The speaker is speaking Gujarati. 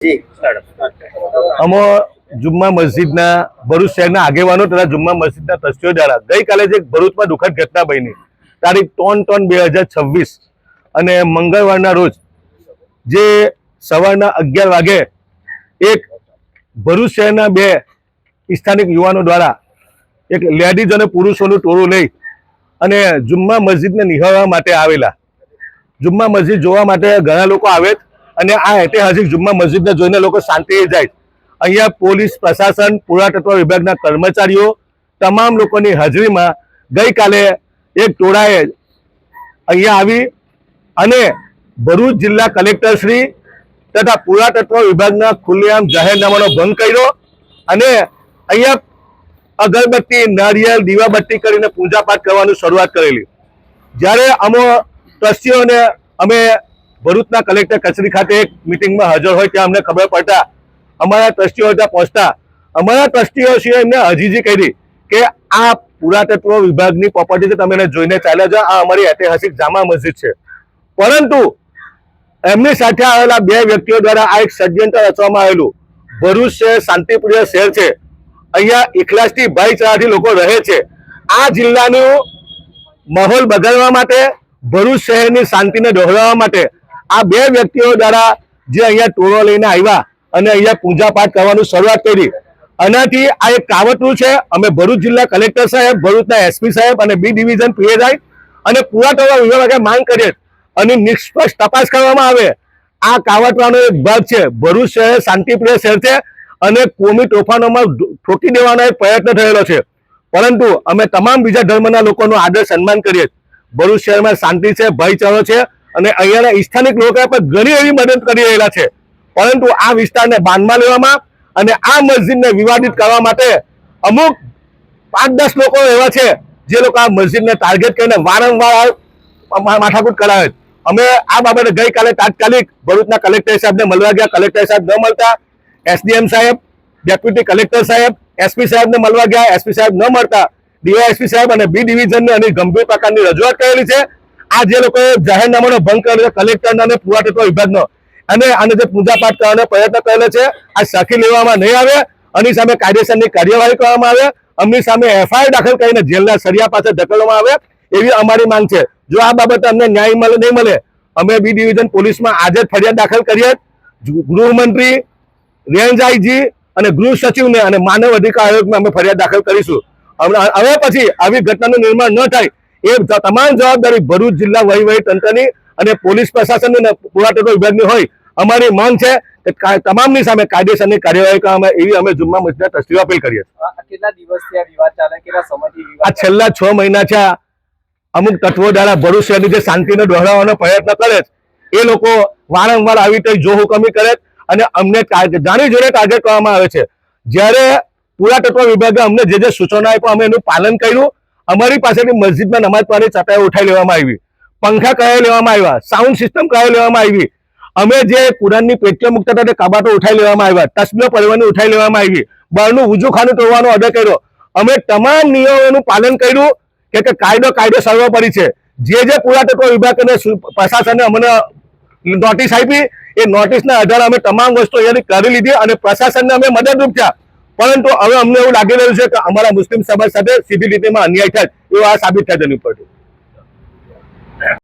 અમો જુમ્મા મસ્જિદના ભરૂચ શહેરના આગેવાનો તથા જુમ્મા મસ્જિદના ટ્રસ્ટીઓ દ્વારા ગઈકાલે જે ભરૂચમાં દુઃખદ ઘટના બની તારીખ 3/3/2026 અને મંગળવારના રોજ જે સવારના 11 વાગે એક ભરૂચ શહેરના બે સ્થાનિક યુવાનો દ્વારા એક લેડીઝ અને પુરુષોનું ટોળું લઈ અને જુમ્મા મસ્જિદને નિહાળવા માટે આવેલા. જુમ્મા મસ્જિદ જોવા માટે ઘણા લોકો આવે અને આ ઐતિહાસિક જુમ્મા મસ્જિદને જોઈને લોકો શાંતિએ જાય. અહીંયા પોલીસ પ્રશાસન, પુરાતત્વ વિભાગના કર્મચારીઓ તમામ લોકોની હાજરીમાં ગઈકાલે એક ટોળાએ અહીંયા આવી અને ભરૂચ જિલ્લા કલેક્ટર શ્રી તથા પુરાતત્વ વિભાગના ખુલ્લેઆમ જાહેરનામાનો ભંગ કર્યો અને અહીંયા અગરબત્તી, નારિયેળ, દીવાબત્તી કરીને પૂજાપાઠ કરવાનું શરૂઆત કરેલી. જ્યારે અમો ટ્રસ્ટીઓને અમે ભરૂચના કલેક્ટર કચેરી ખાતે એક મિટિંગમાં હાજર હોય ત્યાં અમને ખબર પડતા અમારા ટ્રસ્ટીઓ ત્યાં પહોંચતા અમારા ટ્રસ્ટીઓએ એમને અજીજી કરી કે આ પુરાતત્વ વિભાગની પ્રોપર્ટી છે, તમે એને જોઈને ચાલ્યા જાઓ, આ અમારી ઐતિહાસિક જામા મસ્જિદ છે. પરંતુ એમની સાથે આવેલા બે વ્યક્તિઓ દ્વારા આ એક ષડયંત્ર રચવામાં આવેલું. ભરૂચ શહેર શાંતિપ્રિય શહેર છે, અહીંયા એકલાસથી ભાઈચારાથી લોકો રહે છે. આ જિલ્લાનું માહોલ બગાડવા માટે, ભરૂચ શહેરની શાંતિને દોહરાવવા માટે આ બે વ્યક્તિઓ દ્વારા જે અહીંયા ટોળો લઈને આવ્યા અને અહીંયા પૂજા પાઠ કરવાનું શરૂઆત કરી. આનાથી આ એક કાવતરું છે. અમે ભરૂચ જિલ્લા કલેક્ટર સાહેબ, ભરૂચના એસપી સાહેબ અને બી ડિવિઝન પીએસઆઈ અને પુરાતત્વ વિભાગે માંગ કરીએ અને નિષ્પક્ષ તપાસ કરવામાં આવે. આ કાવતરાનો એક ભાગ છે. ભરૂચ શહેર શાંતિપ્રિય શહેર છે અને કોમી તોફાનોમાં ઠોકી દેવાનો એક પ્રયત્ન થયેલો છે. પરંતુ અમે તમામ બીજા ધર્મના લોકોનું આદર સન્માન કરીએ. ભરૂચ શહેરમાં શાંતિ છે, ભાઈચારો છે અને અહીંયાના સ્થાનિક લોકો પણ ઘણી એવી મદદ કરી રહેલા છે. પરંતુ આ વિસ્તારને બાંધમાં લેવામાં અને આ મસ્જિદને વિવાદિત કરવા માટે અમુક 5-10 લોકો એવા છે જે લોકો આ મસ્જિદને ટાર્ગેટ કરીને વારંવાર માથાકૂટ કરાવે. અમે આ બાબતે ગઈકાલે તાત્કાલિક ભરૂચના કલેક્ટર સાહેબને મળવા ગયા. કલેક્ટર સાહેબ ન મળતા એસડીએમ સાહેબ, ડેપ્યુટી કલેક્ટર સાહેબ, એસપી સાહેબને મળવા ગયા. એસપી સાહેબ ન મળતા ડીવાયએસપી સાહેબ અને બી ડિવિઝનને અને ગંભીર પ્રકારની રજૂઆત કરેલી છે. આ જે લોકોએ જાહેરનામાનો ભંગ કરેલો છે કલેક્ટરનો અને પુરાતત્વ વિભાગનો અને આને જે પૂજાપાઠ કરવાનો પ્રયત્ન કરેલો છે, આ સાખી લેવામાં નહીં આવે. આની સામે કાયદેસરની કાર્યવાહી કરવામાં આવે. અમની સામે એફઆઈઆર દાખલ કરીને જેલના સળિયા પાસે ધકેલવામાં આવે એવી અમારી માંગ છે. જો આ બાબતે અમને ન્યાય મળે નહીં મળે અમે બી ડિવિઝન પોલીસમાં આજે ફરિયાદ દાખલ કરીએ. ગૃહમંત્રી, રેન્જ આઈજી અને ગૃહ સચિવને અને માનવ અધિકાર આયોગમાં અમે ફરિયાદ દાખલ કરીશું. હવે પછી આવી ઘટનાનું નિર્માણ ન થાય એ તમામ જવાબદારી ભરૂચ જિલ્લા વહીવટી તંત્રની અને પોલીસ પ્રશાસનની અને પુરાતત્વ વિભાગની હોય. અમારી માંગ છે કે તમામની સામે કાયદેસરની કાર્યવાહી કરવામાં એવી અમે જુમ્મા મસ્જિદના ટ્રસ્ટીઓ અપીલ કરીએ છીએ. કેટલા દિવસથી આ વિવાદ ચાલે, કેટલા સમયથી આ છેલ્લા 6 મહિના છે. અમુક તત્વો દ્વારા ભરૂચ શહેરની જે શાંતિને દોહરાવવાનો પ્રયત્ન કરે એ લોકો વારંવાર આવી રીતે જોહુકમી કરે અને અમને જાણી જોઈને ટાર્ગેટ કરવામાં આવે છે. જ્યારે પુરાતત્વ વિભાગે અમને જે સૂચના આપ્યા અમે એનું પાલન કર્યું. અમારી પાસેથી મસ્જિદમાં નમાજ પઢવાની ચટાઈઓ ઉઠાવી લેવામાં આવી, પંખા કરાવી લેવામાં આવ્યા, સાઉન્ડ સિસ્ટમ કરાવી લેવામાં આવી. અમે જે કુરાનની પેટીઓ મૂકતા હતા તે કબાટો ઉઠાવી લેવામાં આવ્યા, તસ્બીઓ પડવાની ઉઠાવી લેવામાં આવી, બહારનું વુજુખાનું તોડવાનો ઓર્ડર કર્યો. અમે તમામ નિયમોનું પાલન કર્યું કે કાયદો સર્વોપરી છે. જે પુરાતત્વ વિભાગ અને પ્રશાસને અમને નોટિસ આપી એ નોટિસના આધારે અમે તમામ વસ્તુ અહીંયાથી કરી લીધી અને પ્રશાસનને અમે મદદરૂપ થયા. પરંતુ હવે અમને એવું લાગી રહ્યું છે કે અમારા મુસ્લિમ સમાજ સાથે સીધી રીતેમાં અન્યાય થાય એવું આ સાબિત થાય તેની ઉપરથી.